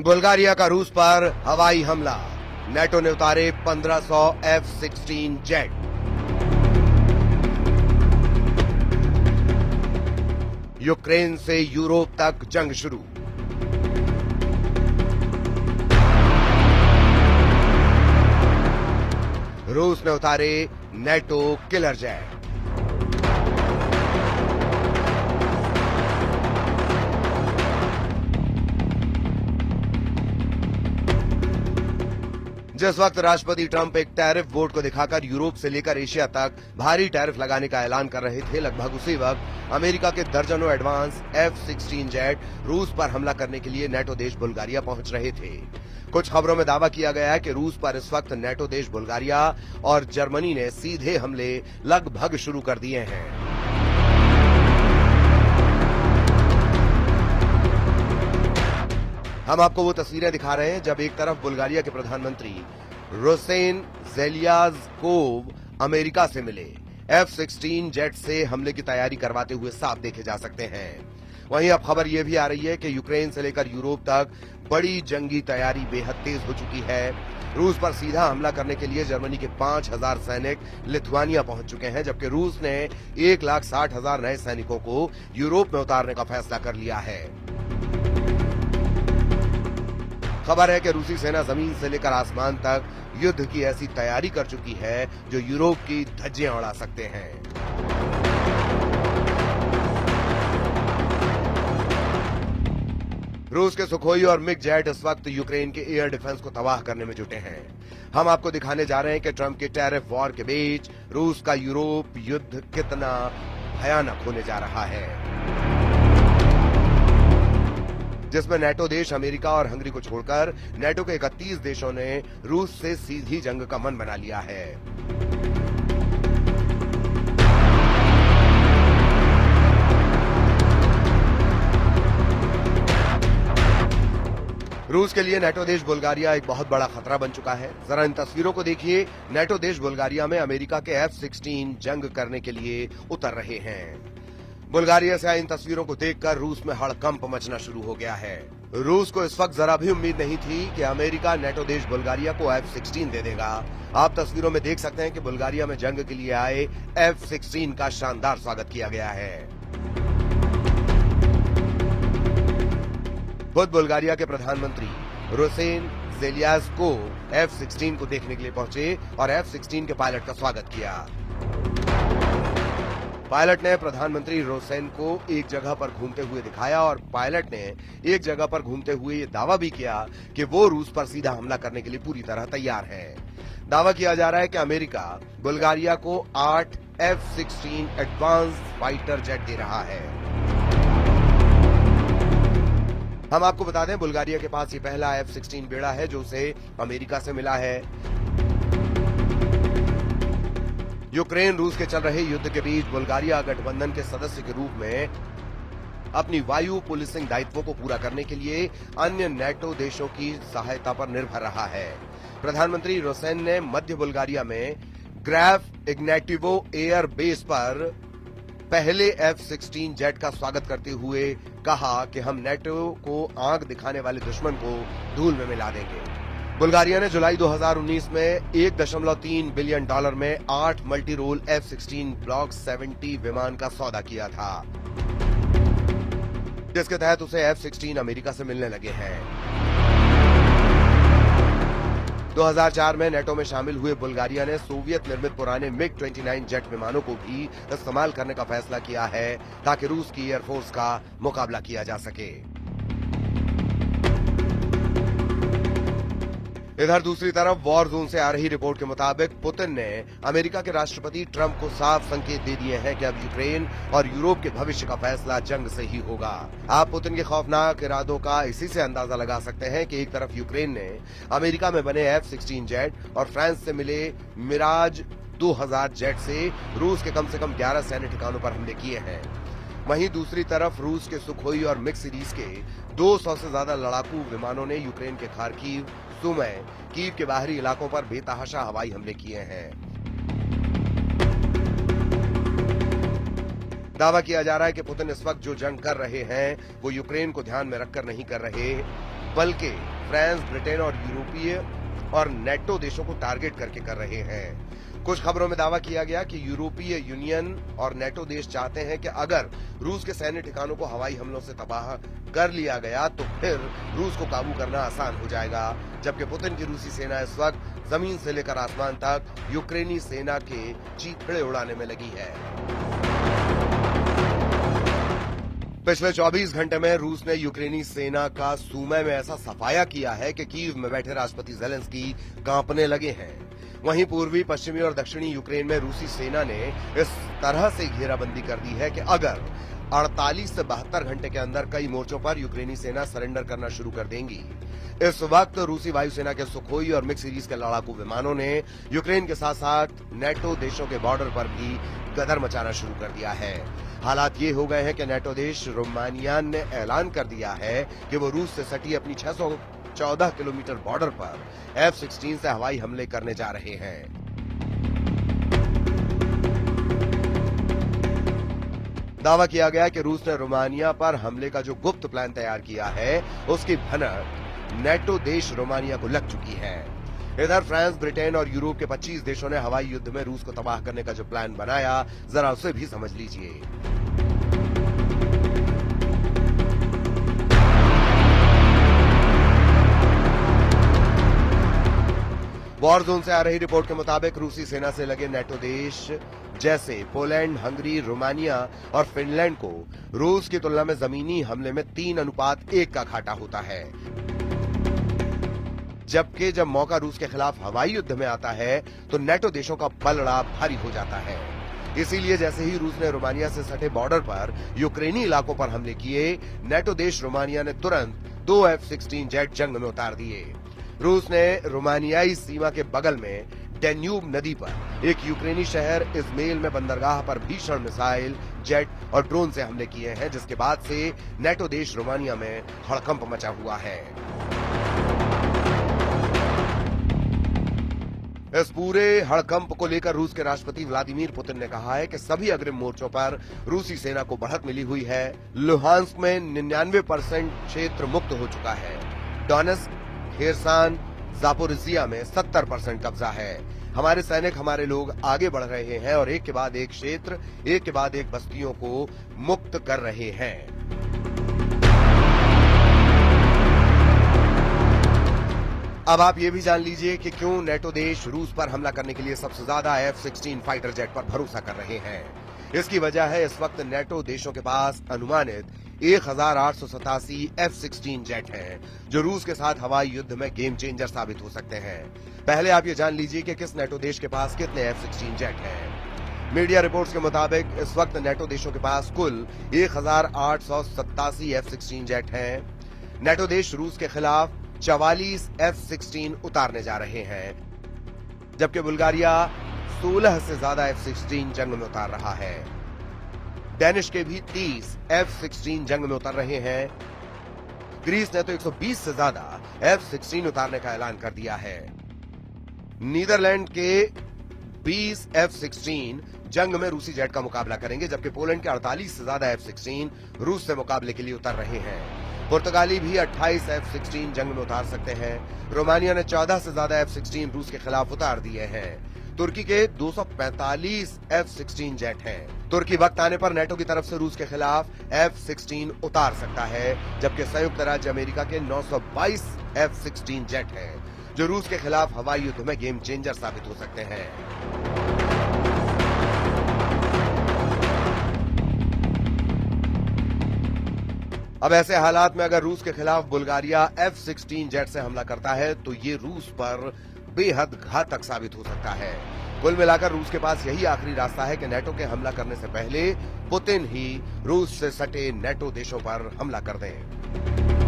Bulgaria का रूस पर हवाई हमला, नेटो ने उतारे 1500 F-16 जेट। यूक्रेन से यूरोप तक जंग शुरू। रूस ने उतारे नेटो किलर जेट। जिस वक्त राष्ट्रपति ट्रंप एक टैरिफ बोर्ड को दिखाकर यूरोप से लेकर एशिया तक भारी टैरिफ लगाने का ऐलान कर रहे थे, लगभग उसी वक्त अमेरिका के दर्जनों एडवांस F-16 जेट रूस पर हमला करने के लिए नेटो देश बुल्गारिया पहुंच रहे थे। कुछ खबरों में दावा किया गया है कि रूस पर इस वक्त नेटो देश बुल्गारिया और जर्मनी ने सीधे हमले लगभग शुरू कर दिए हैं। हम आपको वो तस्वीरें दिखा रहे हैं जब एक तरफ बुल्गारिया के प्रधानमंत्री रोसेन ज़ेलेज़्कोव अमेरिका से मिले। F-16 जेट से हमले की तैयारी करवाते हुए साफ देखे जा सकते हैं। वहीं अब खबर यह भी आ रही है कि यूक्रेन से लेकर यूरोप तक बड़ी जंगी तैयारी बेहद तेज हो चुकी है। रूस पर सीधा हमला करने के लिए जर्मनी के 5000 सैनिक लिथुआनिया पहुंच चुके हैं, जबकि रूस ने 1,60,000 नए सैनिकों को यूरोप में उतारने का फैसला कर लिया है। खबर है कि रूसी सेना जमीन से लेकर आसमान तक युद्ध की ऐसी तैयारी कर चुकी है जो यूरोप की धज्जियां उड़ा सकते हैं। रूस के सुखोई और मिग जेट इस वक्त यूक्रेन के एयर डिफेंस को तबाह करने में जुटे हैं। हम आपको दिखाने जा रहे हैं कि ट्रंप के टैरिफ वॉर के बीच रूस का यूरोप युद्ध कितना भयानक होने जा रहा है, जिसमें नेटो देश अमेरिका और हंगरी को छोड़कर नेटो के 31 देशों ने रूस से सीधी जंग का मन बना लिया है। रूस के लिए नेटो देश बुल्गारिया एक बहुत बड़ा खतरा बन चुका है। जरा इन तस्वीरों को देखिए। नेटो देश बुल्गारिया में अमेरिका के F-16 जंग करने के लिए उतर रहे हैं। बुल्गारिया से आई इन तस्वीरों को देखकर रूस में हड़कंप मचना शुरू हो गया है। रूस को इस वक्त जरा भी उम्मीद नहीं थी कि अमेरिका नेटो देश बुल्गारिया को F-16 दे देगा। आप तस्वीरों में देख सकते हैं कि बुल्गारिया में जंग के लिए आए F-16 का शानदार स्वागत किया गया है। खुद बुल्गारिया के प्रधानमंत्री रोसेन ज़ेलेज़्कोव F-16 को देखने के लिए पहुंचे और F-16 के पायलट का स्वागत किया। पायलट ने प्रधानमंत्री रोसेन को एक जगह पर घूमते हुए दिखाया और पायलट ने एक जगह पर घूमते हुए ये दावा भी किया कि वो रूस पर सीधा हमला करने के लिए पूरी तरह तैयार है। दावा किया जा रहा है कि अमेरिका बुल्गारिया को 8 F-16 एडवांस फाइटर जेट दे रहा है। हम आपको बता दें, बुल्गारिया के पास ये पहला F-16 बेड़ा है जो उसे अमेरिका से मिला है। यूक्रेन रूस के चल रहे युद्ध के बीच बुल्गारिया गठबंधन के सदस्य के रूप में अपनी वायु पुलिसिंग दायित्वों को पूरा करने के लिए अन्य नेटो देशों की सहायता पर निर्भर रहा है। प्रधानमंत्री रोसेन ने मध्य बुल्गारिया में ग्रैफ इग्नेटिवो एयर बेस पर पहले F-16 जेट का स्वागत करते हुए कहा कि हम नेटो को आंख दिखाने वाले दुश्मन को धूल में मिला देंगे। बुल्गारिया ने जुलाई 2019 में $1.3 बिलियन में 8 मल्टी रोल F-16 ब्लॉक 70 विमान का सौदा किया था, जिसके तहत उसे F-16 अमेरिका से मिलने लगे हैं। 2004 में नेटो में शामिल हुए बुल्गारिया ने सोवियत निर्मित पुराने MiG-29 जेट विमानों को भी इस्तेमाल करने का फैसला किया है ताकि रूस की एयरफोर्स का मुकाबला किया जा सके। इधर दूसरी तरफ वॉर जोन से आ रही रिपोर्ट के मुताबिक पुतिन ने अमेरिका के राष्ट्रपति ट्रंप को साफ संकेत दे दिए हैं कि अब यूक्रेन और यूरोप के भविष्य का फैसला जंग से ही होगा। आप पुतिन के खौफनाक इरादों का इसी से अंदाजा लगा सकते हैं कि एक तरफ यूक्रेन ने अमेरिका में बने F-16 जेट और फ्रांस से मिले मिराज 2000 जेट से रूस के कम से कम 11 सैन्य ठिकानों पर हमले किए हैं। वहीं दूसरी तरफ रूस के सुखोई और मिग सीरीज के 200 से ज्यादा लड़ाकू विमानों ने यूक्रेन के खार्किव, सुमी, कीव के बाहरी इलाकों पर बेतहाशा हवाई हमले किए हैं। दावा किया जा रहा है कि पुतिन इस वक्त जो जंग कर रहे हैं वो यूक्रेन को ध्यान में रखकर नहीं कर रहे, बल्कि फ्रांस, ब्रिटेन और यूरोपीय और नेटो देशों को टारगेट करके कर रहे हैं। कुछ खबरों में दावा किया गया कि यूरोपीय यूनियन और नेटो देश चाहते हैं कि अगर रूस के सैन्य ठिकानों को हवाई हमलों से तबाह कर लिया गया तो फिर रूस को काबू करना आसान हो जाएगा, जबकि पुतिन की रूसी सेना इस वक्त जमीन से लेकर आसमान तक यूक्रेनी सेना के चीथड़े उड़ाने में लगी है। पिछले 24 घंटे में रूस ने यूक्रेनी सेना का सूमे में ऐसा सफाया किया है कि कीव में बैठे राष्ट्रपति ज़ेलेंस्की कांपने लगे हैं। वहीं पूर्वी, पश्चिमी और दक्षिणी यूक्रेन में रूसी सेना ने इस तरह से घेराबंदी कर दी है कि अगर 48 से 72 घंटे के अंदर कई मोर्चों पर यूक्रेनी सेना सरेंडर करना शुरू कर देंगी। इस वक्त रूसी वायुसेना के सुखोई और मिक्स सीरीज के लड़ाकू विमानों ने यूक्रेन के साथ साथ नेटो देशों के बॉर्डर पर भी गदर मचाना शुरू कर दिया है। हालात ये हो गए हैं कि नेटो देश रोमानिया ने ऐलान कर दिया है कि वो रूस से सटी अपनी 614 किलोमीटर बॉर्डर पर F-16 से हवाई हमले करने जा रहे हैं। दावा किया गया कि रूस ने रोमानिया पर हमले का जो गुप्त प्लान तैयार किया है, उसकी भनक नेटो देश रोमानिया को लग चुकी है। इधर फ्रांस, ब्रिटेन और यूरोप के 25 देशों ने हवाई युद्ध में रूस को तबाह करने का जो प्लान बनाया, जरा उसे भी समझ लीजिए। वॉर जोन से आ रही रिपोर्ट के मुताबिक रूसी सेना से लगे नेटो देश जैसे पोलैंड, हंगरी, रोमानिया और फिनलैंड को रूस की तुलना में जमीनी हमले में 3:1 का घाटा होता है, जबकि जब मौका रूस के खिलाफ हवाई युद्ध में आता है तो नेटो देशों का पलड़ा भारी हो जाता है। इसीलिए जैसे ही रूस ने रोमानिया से सटे बॉर्डर पर यूक्रेनी इलाकों पर हमले किए, नेटो देश रोमानिया ने तुरंत 2 F-16 जेट जंग में उतार दिए। रूस ने रोमानियाई सीमा के बगल में डेन्यूब नदी पर एक यूक्रेनी शहर इज़मेल में बंदरगाह पर भीषण मिसाइल, जेट और ड्रोन से हमले किए हैं, जिसके बाद से नेटो देश रोमानिया में हड़कंप मचा हुआ है। इस पूरे हड़कंप को लेकर रूस के राष्ट्रपति व्लादिमीर पुतिन ने कहा है कि सभी अग्रिम मोर्चों पर रूसी सेना को बढ़त मिली हुई है। लुहांस्क में 99% क्षेत्र मुक्त हो चुका है। डोनेत्स्क, खेरसान, जापोरिजिया में 70% कब्जा है। हमारे सैनिक, हमारे लोग आगे बढ़ रहे हैं और एक के बाद एक क्षेत्र, एक के बाद एक बस्तियों को मुक्त कर रहे हैं। अब आप ये भी जान लीजिए कि क्यों नेटो देश रूस पर हमला करने के लिए सबसे ज्यादा F-16 फाइटर जेट पर भरोसा कर रहे हैं। इसकी वजह है इस वक्त नेटो देशों के पास अनुमानित 1887 F-16 जेट हैं, जो रूस के साथ हवाई युद्ध में गेम चेंजर साबित हो सकते हैं। पहले आप ये जान लीजिए कि किस नेटो देश के पास कितने F-16 जेट हैं। मीडिया रिपोर्ट्स के मुताबिक इस वक्त नेटो देशों के पास कुल 1887 F-16 जेट हैं। नेटो देश रूस के खिलाफ 44 F-16 उतारने जा रहे हैं, जबकि बुल्गारिया 16 से ज्यादा F-16 जंग में उतार रहा है। डेनिश के भी 30 F-16 जंग में उतर रहे हैं। ग्रीस ने तो 120 से ज्यादा F-16 उतारने का ऐलान कर दिया है। नीदरलैंड के 20 F-16 जंग में रूसी जेट का मुकाबला करेंगे, जबकि पोलैंड के 48 से ज्यादा F-16 रूस से मुकाबले के लिए उतर रहे हैं। पुर्तगाली भी 28 F-16 जंग में उतार सकते हैं। रोमानिया ने 14 से ज्यादा F-16 रूस के खिलाफ उतार दिए हैं। तुर्की के 245 F-16 जेट हैं। तुर्की वक्त आने पर नेटो की तरफ से रूस के खिलाफ F-16 उतार सकता है, जबकि संयुक्त राज्य अमेरिका के 922 F-16 जेट हैं, जो रूस के खिलाफ हवाई युद्ध में गेम चेंजर साबित हो सकते हैं। अब ऐसे हालात में अगर रूस के खिलाफ बुल्गारिया F-16 जेट से हमला करता है तो ये रूस पर बेहद घातक साबित हो सकता है। कुल मिलाकर रूस के पास यही आखिरी रास्ता है कि नेटो के हमला करने से पहले पुतिन ही रूस से सटे नेटो देशों पर हमला कर दें।